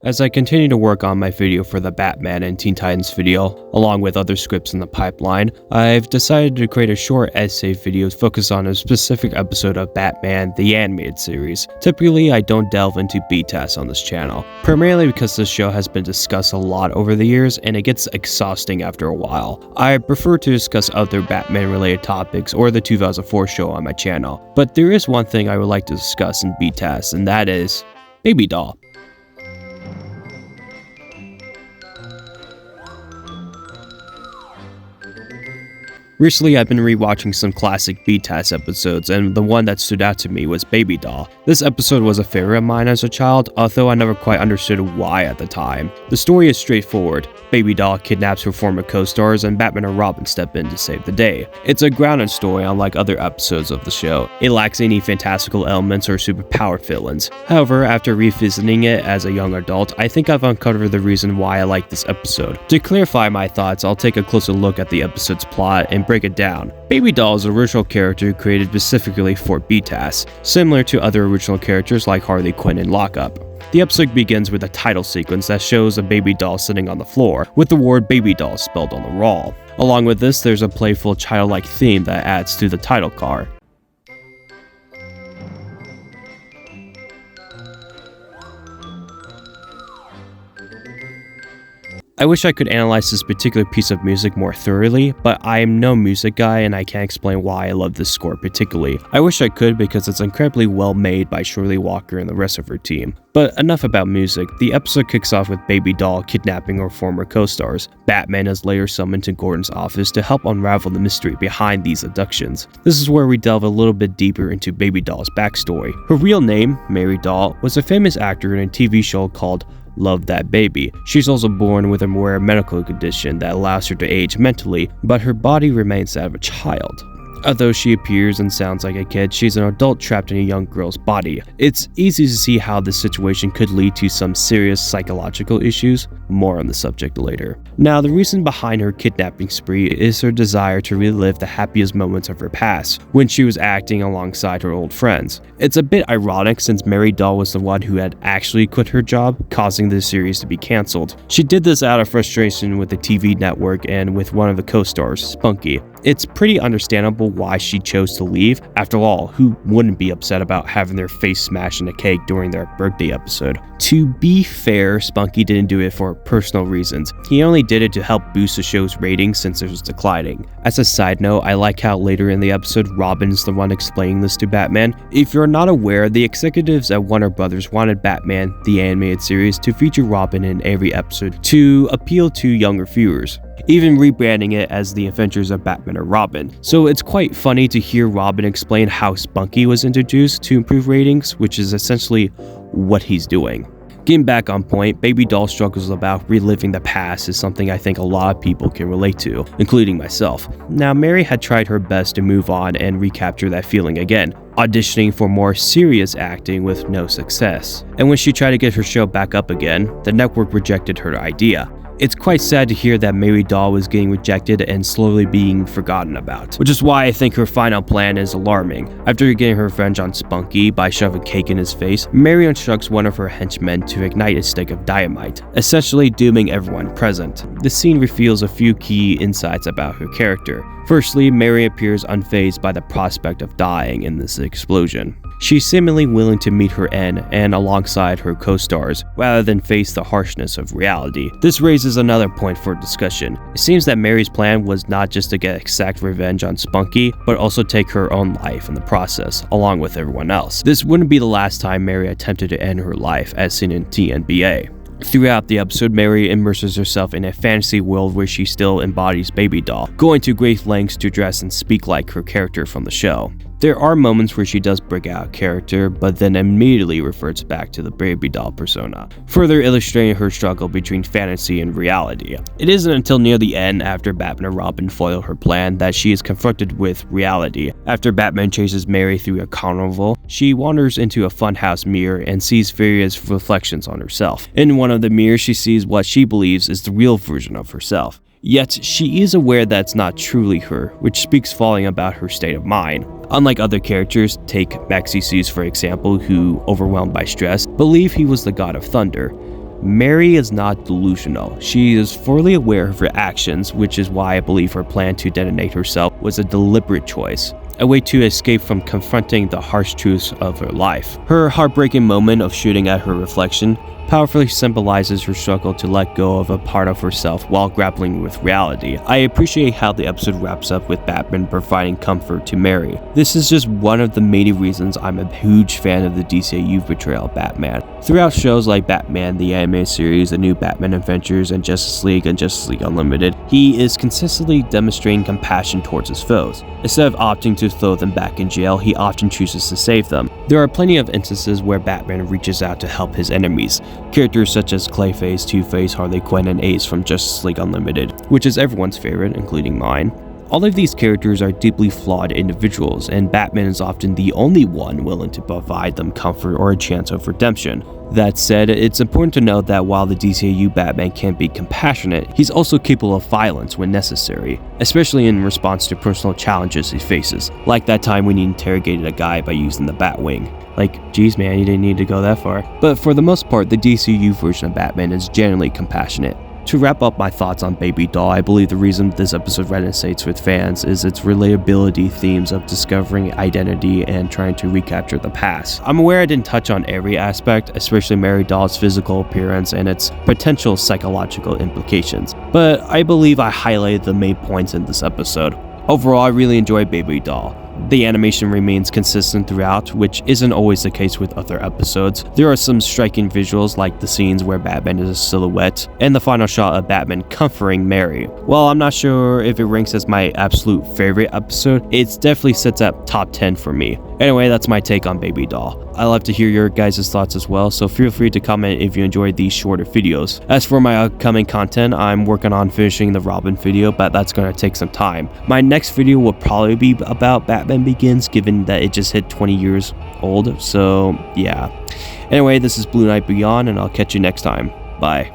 As I continue to work on my video for the Batman and Teen Titans video, along with other scripts in the pipeline, I've decided to create a short essay video focused on a specific episode of Batman the Animated Series. Typically, I don't delve into BTAS on this channel, primarily because this show has been discussed a lot over the years and it gets exhausting after a while. I prefer to discuss other Batman related topics or the 2004 show on my channel, but there is one thing I would like to discuss in BTAS, and that is Baby Doll. Recently, I've been rewatching some classic BTAS episodes, and the one that stood out to me was Baby Doll. This episode was a favorite of mine as a child, although I never quite understood why at the time. The story is straightforward. Baby Doll kidnaps her former co-stars, and Batman and Robin step in to save the day. It's a grounded story unlike other episodes of the show. It lacks any fantastical elements or superpowered villains. However, after revisiting it as a young adult, I think I've uncovered the reason why I like this episode. To clarify my thoughts, I'll take a closer look at the episode's plot and break it down. Baby Doll is an original character created specifically for BTAS, similar to other original characters like Harley Quinn and Lockup. The episode begins with a title sequence that shows a baby doll sitting on the floor, with the word Baby Doll spelled on the wall. Along with this, there's a playful childlike theme that adds to the title card. I wish I could analyze this particular piece of music more thoroughly, but I am no music guy and I can't explain why I love this score particularly. I wish I could because it's incredibly well made by Shirley Walker and the rest of her team. But enough about music. The episode kicks off with Baby Doll kidnapping her former co-stars. Batman is later summoned to Gordon's office to help unravel the mystery behind these abductions. This is where we delve a little bit deeper into Baby Doll's backstory. Her real name, Mary Doll, was a famous actor in a TV show called Love That Baby. She's also born with a rare medical condition that allows her to age mentally, but her body remains that of a child. Although she appears and sounds like a kid, she's an adult trapped in a young girl's body. It's easy to see how this situation could lead to some serious psychological issues. More on the subject later. Now, the reason behind her kidnapping spree is her desire to relive the happiest moments of her past, when she was acting alongside her old friends. It's a bit ironic since Mary Doll was the one who had actually quit her job, causing the series to be cancelled. She did this out of frustration with the TV network and with one of the co-stars, Spunky. It's pretty understandable why she chose to leave. After all, who wouldn't be upset about having their face smashed in a cake during their birthday episode? To be fair, Spunky didn't do it for personal reasons. He only did it to help boost the show's ratings since it was declining. As a side note, I like how later in the episode, Robin's the one explaining this to Batman. If you're not aware, the executives at Warner Brothers wanted Batman, the animated series, to feature Robin in every episode to appeal to younger viewers, even rebranding it as The Adventures of Batman and Robin. So it's quite funny to hear Robin explain how Spunky was introduced to improve ratings, which is essentially what he's doing. Getting back on point, Baby Doll struggles about reliving the past is something I think a lot of people can relate to, including myself. Now, Mary had tried her best to move on and recapture that feeling again, auditioning for more serious acting with no success. And when she tried to get her show back up again, the network rejected her idea. It's quite sad to hear that Mary Doll was getting rejected and slowly being forgotten about, which is why I think her final plan is alarming. After getting her revenge on Spunky by shoving cake in his face, Mary instructs one of her henchmen to ignite a stick of dynamite, essentially dooming everyone present. The scene reveals a few key insights about her character. Firstly, Mary appears unfazed by the prospect of dying in this explosion. She's seemingly willing to meet her end and alongside her co-stars, rather than face the harshness of reality. This raises another point for discussion. It seems that Mary's plan was not just to get exact revenge on Spunky, but also take her own life in the process, along with everyone else. This wouldn't be the last time Mary attempted to end her life, as seen in TNBA. Throughout the episode, Mary immerses herself in a fantasy world where she still embodies Baby Doll, going to great lengths to dress and speak like her character from the show. There are moments where she does break out of character, but then immediately reverts back to the Baby Doll persona, further illustrating her struggle between fantasy and reality. It isn't until near the end, after Batman and Robin foil her plan, that she is confronted with reality. After Batman chases Mary through a carnival, she wanders into a funhouse mirror and sees various reflections on herself. In one of the mirrors, she sees what she believes is the real version of herself. Yet, she is aware that it's not truly her, which speaks volumes about her state of mind. Unlike other characters, take Maxi Zeus for example, who, overwhelmed by stress, believed he was the god of thunder. Mary is not delusional. She is fully aware of her actions, which is why I believe her plan to detonate herself was a deliberate choice, a way to escape from confronting the harsh truths of her life. Her heartbreaking moment of shooting at her reflection powerfully symbolizes her struggle to let go of a part of herself while grappling with reality. I appreciate how the episode wraps up with Batman providing comfort to Mary. This is just one of the many reasons I'm a huge fan of the DCAU portrayal of Batman. Throughout shows like Batman, the animated series, The New Batman Adventures, and Justice League Unlimited, he is consistently demonstrating compassion towards his foes. Instead of opting to throw them back in jail, he often chooses to save them. There are plenty of instances where Batman reaches out to help his enemies. Characters such as Clayface, Two-Face, Harley Quinn, and Ace from Justice League Unlimited, which is everyone's favorite, including mine. All of these characters are deeply flawed individuals, and Batman is often the only one willing to provide them comfort or a chance of redemption. That said, it's important to note that while the DCAU Batman can be compassionate, he's also capable of violence when necessary, especially in response to personal challenges he faces, like that time when he interrogated a guy by using the Batwing. Like, geez man, you didn't need to go that far. But for the most part, the DCU version of Batman is generally compassionate. To wrap up my thoughts on Baby Doll, I believe the reason this episode resonates with fans is its relatability themes of discovering identity and trying to recapture the past. I'm aware I didn't touch on every aspect, especially Mary Doll's physical appearance and its potential psychological implications, but I believe I highlighted the main points in this episode. Overall, I really enjoyed Baby Doll. The animation remains consistent throughout, which isn't always the case with other episodes. There are some striking visuals like the scenes where Batman is a silhouette, and the final shot of Batman comforting Mary. While I'm not sure if it ranks as my absolute favorite episode, it definitely sits at top 10 for me. Anyway, that's my take on Baby Doll. I love to hear your guys' thoughts as well, so feel free to comment if you enjoyed these shorter videos. As for my upcoming content, I'm working on finishing the Robin video, but that's going to take some time. My next video will probably be about Batman Begins, given that it just hit 20 years old, so yeah. Anyway, this is Blue Knight Beyond, and I'll catch you next time. Bye.